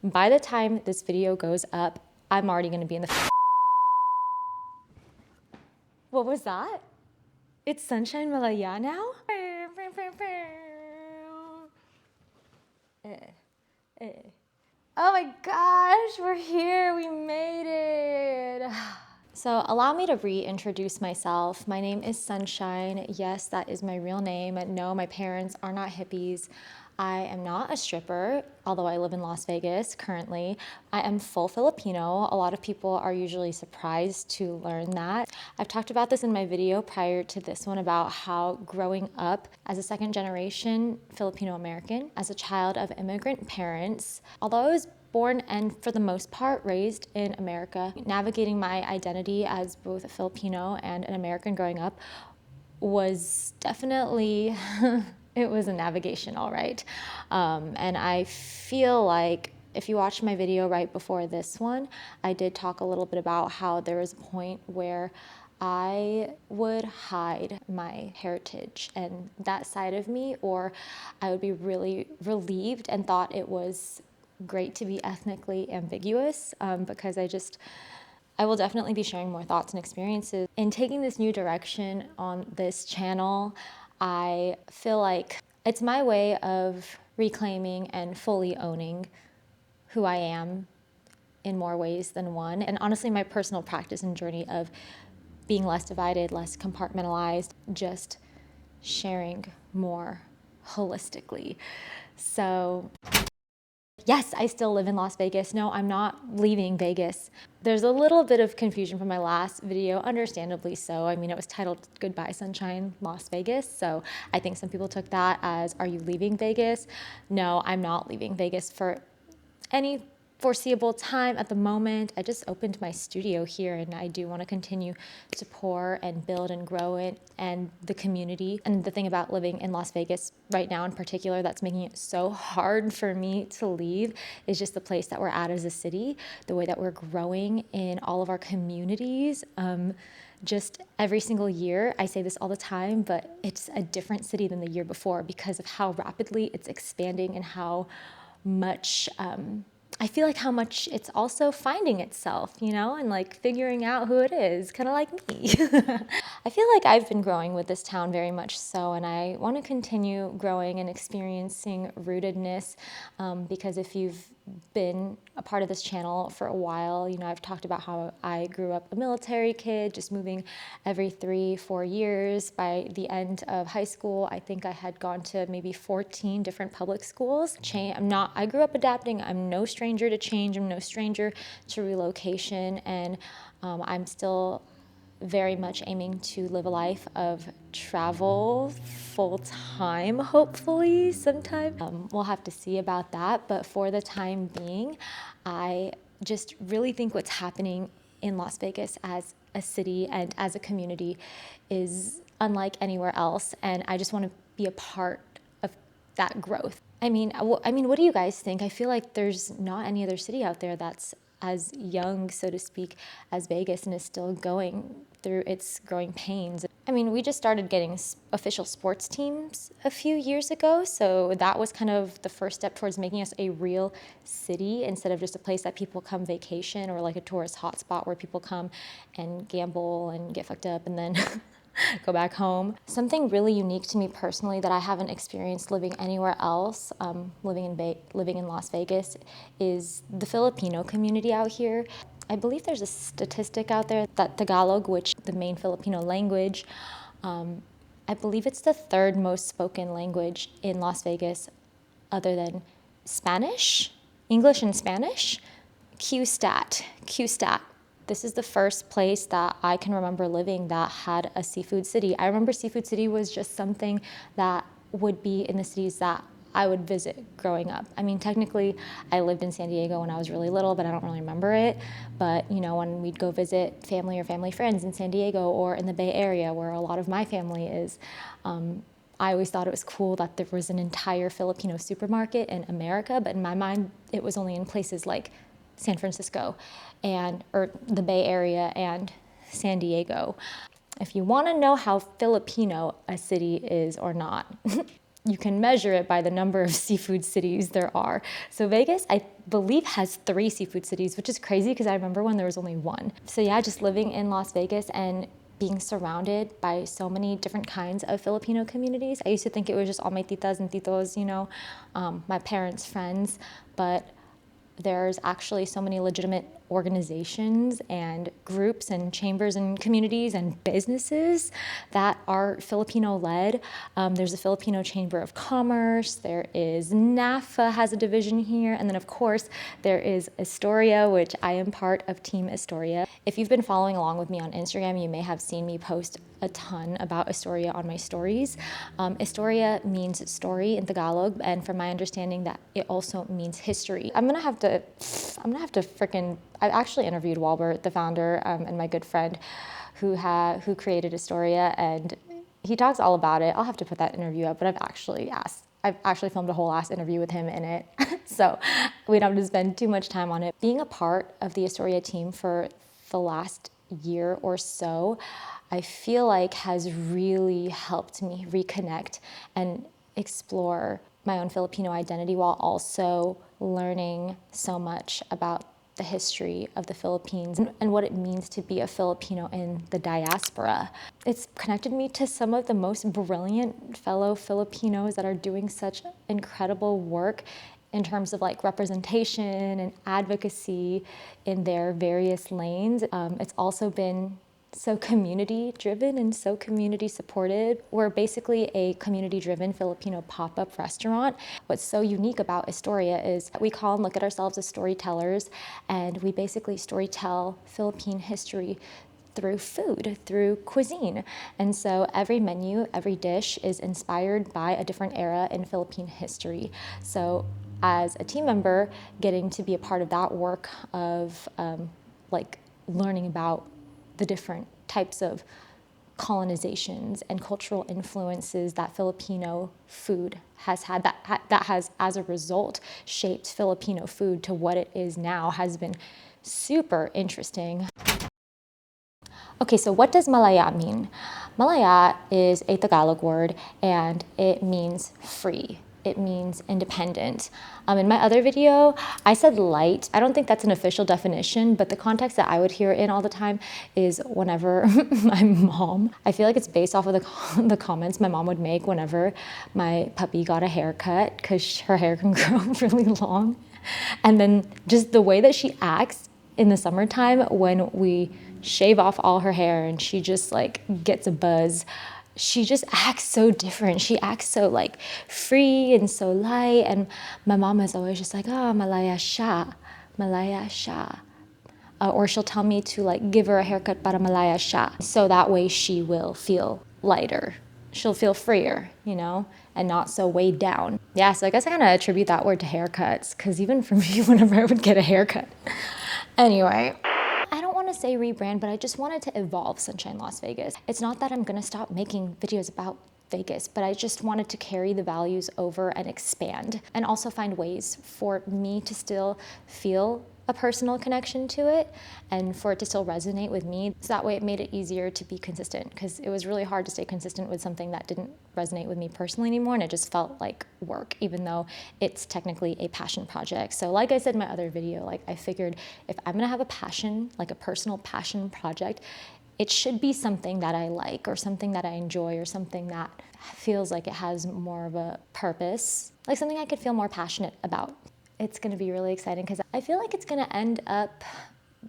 By the time this video goes up, I'm already gonna be in the What was that? It's Sunshine Malaya now? Oh my gosh, we're here, we made it. So allow me to reintroduce myself. My name is Sunshine. Yes, that is my real name. No, my parents are not hippies. I am not a stripper, although I live in Las Vegas currently. I am full Filipino. A lot of people are usually surprised to learn that. I've talked about this in my video prior to this one about how growing up as a second generation Filipino American, as a child of immigrant parents, although I was born and for the most part raised in America, navigating my identity as both a Filipino and an American growing up was definitely, it was a navigation, all right. And I feel like if you watched my video right before this one, I did talk a little bit about how there was a point where I would hide my heritage and that side of me, or I would be really relieved and thought it was great to be ethnically ambiguous because I will definitely be sharing more thoughts and experiences. In taking this new direction on this channel, I feel like it's my way of reclaiming and fully owning who I am in more ways than one. And honestly, my personal practice and journey of being less divided, less compartmentalized, just sharing more holistically. So yes, I still live in Las Vegas. No, I'm not leaving Vegas. There's a little bit of confusion from my last video, understandably so. I mean, it was titled Goodbye Sunshine Las Vegas. So I think some people took that as, are you leaving Vegas? No, I'm not leaving Vegas for any foreseeable time at the moment. I just opened my studio here and I do want to continue to pour and build and grow it and the community. And the thing about living in Las Vegas right now in particular that's making it so hard for me to leave is just the place that we're at as a city, the way that we're growing in all of our communities. Just every single year, I say this all the time, but it's a different city than the year before because of how rapidly it's expanding and how much I feel like how much it's also finding itself, you know, and like figuring out who it is, kind of like me. I feel like I've been growing with this town very much so, and I want to continue growing and experiencing rootedness because if you've been a part of this channel for a while, you know, I've talked about how I grew up a military kid, just moving every 3-4 years. By the end of high school, I think I had gone to maybe 14 different public schools. I grew up adapting. I'm no stranger to change. I'm no stranger to relocation. And I'm still very much aiming to live a life of travel full-time, hopefully sometime. We'll have to see about that, but for the time being, I just really think what's happening in Las Vegas as a city and as a community is unlike anywhere else, and I just want to be a part of that growth. I mean, what do you guys think? I feel like there's not any other city out there that's as young, so to speak, as Vegas and is still going through its growing pains. I mean, we just started getting official sports teams a few years ago, so that was kind of the first step towards making us a real city instead of just a place that people come vacation or like a tourist hotspot where people come and gamble and get fucked up and then go back home. Something really unique to me personally that I haven't experienced living anywhere else, living in Las Vegas, is the Filipino community out here. I believe there's a statistic out there that Tagalog, which the main Filipino language, I believe it's the third most spoken language in Las Vegas other than Spanish, English and Spanish. Q-stat. This is the first place that I can remember living that had a seafood city. I remember Seafood City was just something that would be in the cities that I would visit growing up. I mean, technically, I lived in San Diego when I was really little, but I don't really remember it. But, you know, when we'd go visit family or family friends in San Diego or in the Bay Area, where a lot of my family is, I always thought it was cool that there was an entire Filipino supermarket in America, but in my mind, it was only in places like San Francisco or the Bay Area and San Diego. If you want to know how Filipino a city is or not, you can measure it by the number of seafood cities there are. So Vegas, I believe, has 3 seafood cities, which is crazy because I remember when there was only 1. So yeah, just living in Las Vegas and being surrounded by so many different kinds of Filipino communities. I used to think it was just all my titas and titos, you know, my parents' friends, but there's actually so many legitimate organizations and groups and chambers and communities and businesses that are Filipino-led. There's a Filipino Chamber of Commerce, there is NAFA has a division here, and then of course there is Astoria, which I am part of Team Astoria. If you've been following along with me on Instagram, you may have seen me post a ton about Astoria on my stories. Astoria means story in Tagalog, and from my understanding that it also means history. I'm gonna have to freaking, I actually interviewed Walbert, the founder, and my good friend who created Astoria, and he talks all about it. I'll have to put that interview up, but I've actually filmed a whole ass interview with him in it. So we don't have to spend too much time on it. Being a part of the Astoria team for the last year or so, I feel like has really helped me reconnect and explore my own Filipino identity while also learning so much about the history of the Philippines and what it means to be a Filipino in the diaspora. It's connected me to some of the most brilliant fellow Filipinos that are doing such incredible work in terms of like representation and advocacy in their various lanes. It's also been so community driven and so community supported. We're basically a community driven Filipino pop-up restaurant. What's so unique about Astoria is we call and look at ourselves as storytellers, and we basically storytell Philippine history through food, through cuisine. And so every menu, every dish is inspired by a different era in Philippine history. So as a team member, getting to be a part of that work of like learning about the different types of colonizations and cultural influences that Filipino food has had, that has, as a result, shaped Filipino food to what it is now, has been super interesting. Okay, so what does Malaya mean? Malaya is a Tagalog word, and it means free. It means independent. In my other video, I said light. I don't think that's an official definition, but the context that I would hear it in all the time is whenever my mom, I feel like it's based off of the comments my mom would make whenever my puppy got a haircut, because her hair can grow really long. And then just the way that she acts in the summertime when we shave off all her hair and she just like gets a buzz. She just acts so different. She acts so like free and so light. And my mom is always just like, oh, Malaya siya, Malaya siya. Or she'll tell me to like give her a haircut para Malaya siya. So that way she will feel lighter. She'll feel freer, you know, and not so weighed down. Yeah, so I guess I kind of attribute that word to haircuts, because even for me, whenever I would get a haircut. Anyway. I don't want to say rebrand, but I just wanted to evolve Sunshine Las Vegas. It's not that I'm going to stop making videos about Vegas, but I just wanted to carry the values over and expand, and also find ways for me to still feel a personal connection to it and for it to still resonate with me. So that way it made it easier to be consistent, because it was really hard to stay consistent with something that didn't resonate with me personally anymore, and it just felt like work, even though it's technically a passion project. So like I said in my other video, like I figured if I'm gonna have a passion, like a personal passion project, it should be something that I like, or something that I enjoy, or something that feels like it has more of a purpose, like something I could feel more passionate about. It's gonna be really exciting because I feel like it's gonna end up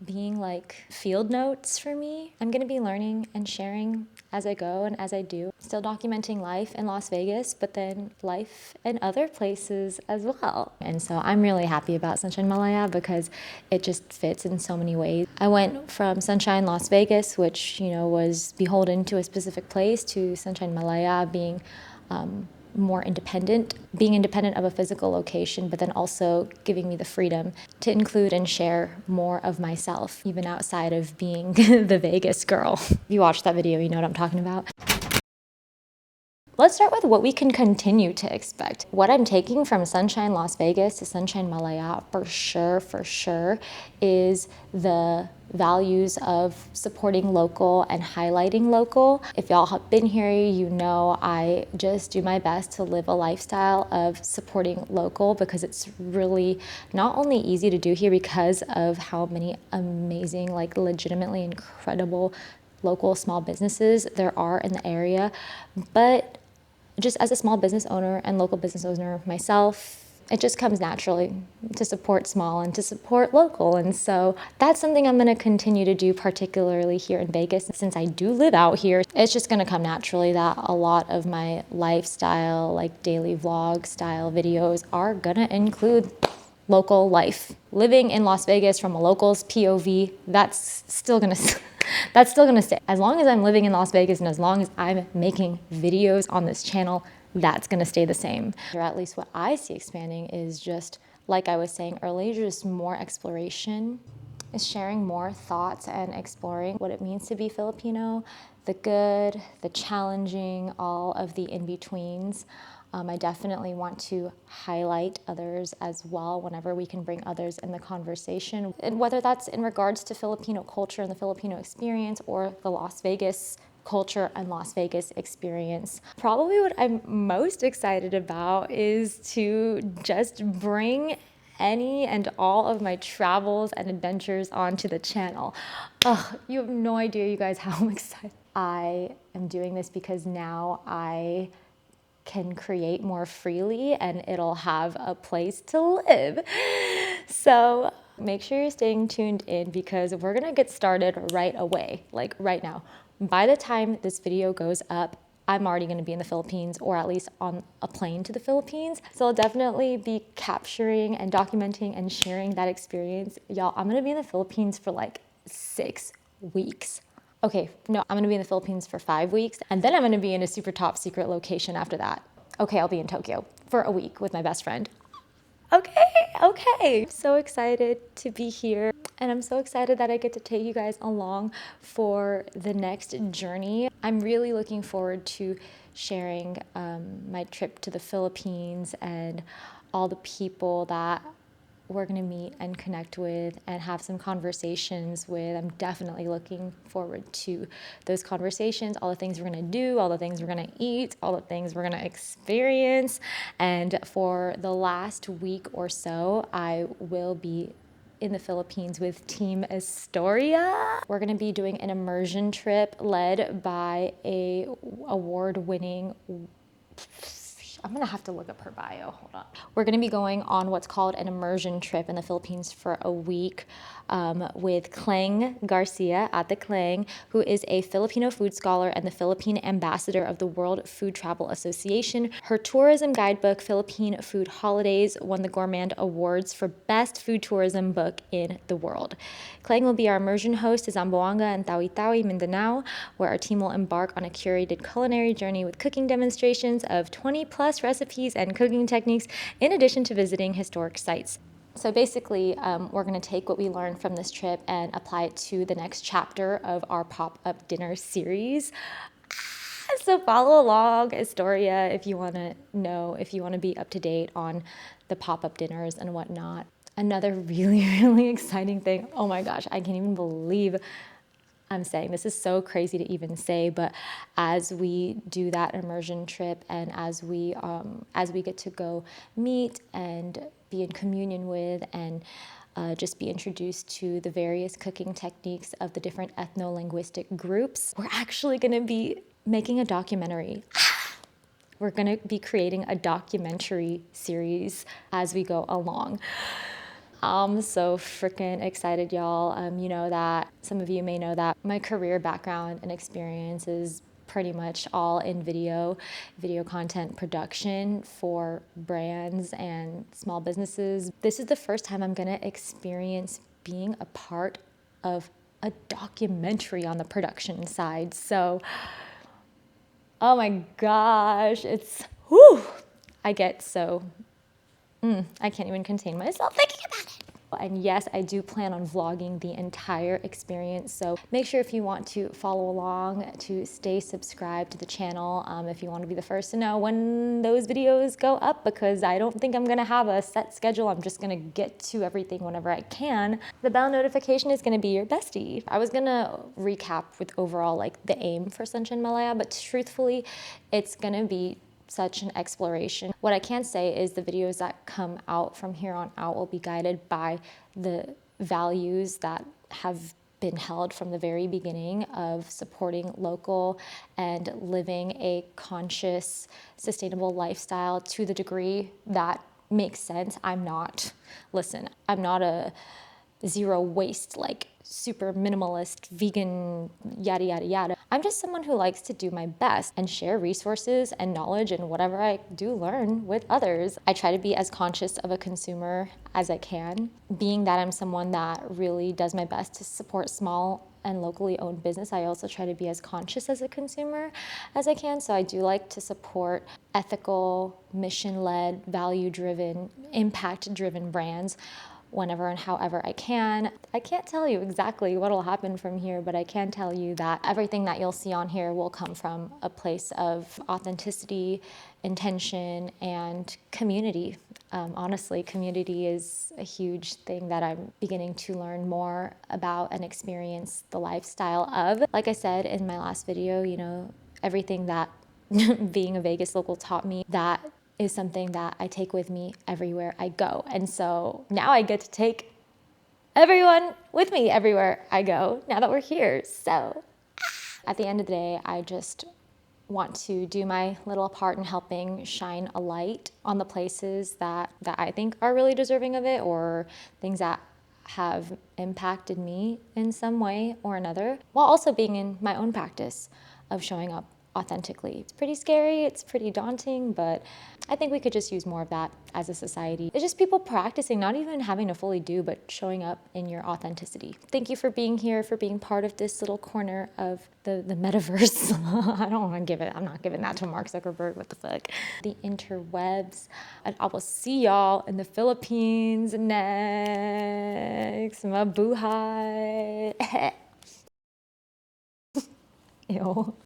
being like field notes for me. I'm gonna be learning and sharing as I go and as I do. Still documenting life in Las Vegas, but then life in other places as well. And so I'm really happy about Sunshine Malaya because it just fits in so many ways. I went from Sunshine Las Vegas, which, you know, was beholden to a specific place, to Sunshine Malaya being more independent, being independent of a physical location, but then also giving me the freedom to include and share more of myself, even outside of being the Vegas girl. If you watched that video, you know what I'm talking about. Let's start with what we can continue to expect. What I'm taking from Sunshine Las Vegas to Sunshine Malaya for sure, is the values of supporting local and highlighting local. If y'all have been here, you know I just do my best to live a lifestyle of supporting local, because it's really not only easy to do here because of how many amazing, like legitimately incredible local small businesses there are in the area, but just as a small business owner and local business owner myself, it just comes naturally to support small and to support local. And so that's something I'm gonna continue to do, particularly here in Vegas. Since I do live out here, it's just gonna come naturally that a lot of my lifestyle, like daily vlog style videos, are gonna include local life. Living in Las Vegas from a local's POV, that's still gonna stay. As long as I'm living in Las Vegas and as long as I'm making videos on this channel, that's gonna stay the same. Or at least what I see expanding is just, like I was saying earlier, just more exploration, is sharing more thoughts and exploring what it means to be Filipino, the good, the challenging, all of the in-betweens. I definitely want to highlight others as well whenever we can bring others in the conversation. And whether that's in regards to Filipino culture and the Filipino experience, or the Las Vegas culture and Las Vegas experience. Probably what I'm most excited about is to just bring any and all of my travels and adventures onto the channel. Ugh, you have no idea, you guys, how excited I am doing this, because now I can create more freely and it'll have a place to live. So make sure you're staying tuned in, because we're gonna get started right away, like right now. By the time this video goes up, I'm already gonna be in the Philippines, or at least on a plane to the Philippines. So I'll definitely be capturing and documenting and sharing that experience. Y'all, I'm gonna be in the Philippines for like 6 weeks. Okay, no, I'm gonna be in the Philippines for 5 weeks, and then I'm gonna be in a super top secret location after that. Okay, I'll be in Tokyo for a week with my best friend. Okay. So excited to be here, and I'm so excited that I get to take you guys along for the next journey. I'm really looking forward to sharing my trip to the Philippines and all the people that we're gonna meet and connect with and have some conversations with. I'm definitely looking forward to those conversations, all the things we're gonna do, all the things we're gonna eat, all the things we're gonna experience. And for the last week or so, I will be in the Philippines with Team Astoria. We're gonna be doing an immersion trip led by a award-winning, I'm gonna have to look up her bio, hold on. We're gonna be going on what's called an immersion trip in the Philippines for a week with Clang Garcia at the Clang, who is a Filipino food scholar and the Philippine ambassador of the World Food Travel Association. Her tourism guidebook, Philippine Food Holidays, won the Gourmand Awards for Best Food Tourism Book in the world. Clang will be our immersion host to Zamboanga and Tawi-Tawi, Mindanao, where our team will embark on a curated culinary journey with cooking demonstrations of 20+ recipes and cooking techniques, in addition to visiting historic sites. So basically, we're gonna take what we learned from this trip and apply it to the next chapter of our pop-up dinner series. So follow along, Astoria, if you wanna know, if you wanna be up to date on the pop-up dinners and whatnot. Another really exciting thing, oh my gosh, I can't even believe I'm saying this, is so crazy to even say, but as we do that immersion trip and as we get to go meet and be in communion with and just be introduced to the various cooking techniques of the different ethno-linguistic groups, we're actually gonna be making a documentary. We're gonna be creating a documentary series as we go along. I'm so freaking excited, y'all. You know that, some of you may know that my career background and experience is pretty much all in video content production for brands and small businesses. This is the first time I'm gonna experience being a part of a documentary on the production side. So, oh my gosh, it's, whew, I get so, I can't even contain myself thinking about it. And yes, I do plan on vlogging the entire experience. So make sure if you want to follow along to stay subscribed to the channel if you want to be the first to know when those videos go up, because I don't think I'm gonna have a set schedule. I'm just gonna get to everything whenever I can. The bell notification is gonna be your bestie. I was gonna recap with overall like the aim for Sunshine Malaya, but truthfully, it's gonna be such an exploration. What I can say is the videos that come out from here on out will be guided by the values that have been held from the very beginning of supporting local and living a conscious, sustainable lifestyle to the degree that makes sense. I'm not a zero waste, like super minimalist, vegan, yada, yada, yada. I'm just someone who likes to do my best and share resources and knowledge and whatever I do learn with others. I try to be as conscious of a consumer as I can, being that I'm someone that really does my best to support small and locally owned business. I also try to be as conscious as a consumer as I can. So I do like to support ethical, mission-led, value-driven, impact-driven brands whenever and however I can. I can't tell you exactly what will happen from here, but I can tell you that everything that you'll see on here will come from a place of authenticity, intention, and community. Honestly, community is a huge thing that I'm beginning to learn more about and experience the lifestyle of. Like I said in my last video, you know, everything that being a Vegas local taught me, that is something that I take with me everywhere I go. And so now I get to take everyone with me everywhere I go now that we're here. So at the end of the day, I just want to do my little part in helping shine a light on the places that I think are really deserving of it, or things that have impacted me in some way or another, while also being in my own practice of showing up authentically. It's pretty scary, it's pretty daunting, but I think we could just use more of that as a society. It's just people practicing, not even having to fully do, but showing up in your authenticity. Thank you for being here, for being part of this little corner of the metaverse. I'm not giving that to Mark Zuckerberg, what the fuck. The interwebs. And I will see y'all in the Philippines next. Mabuhay. Ew.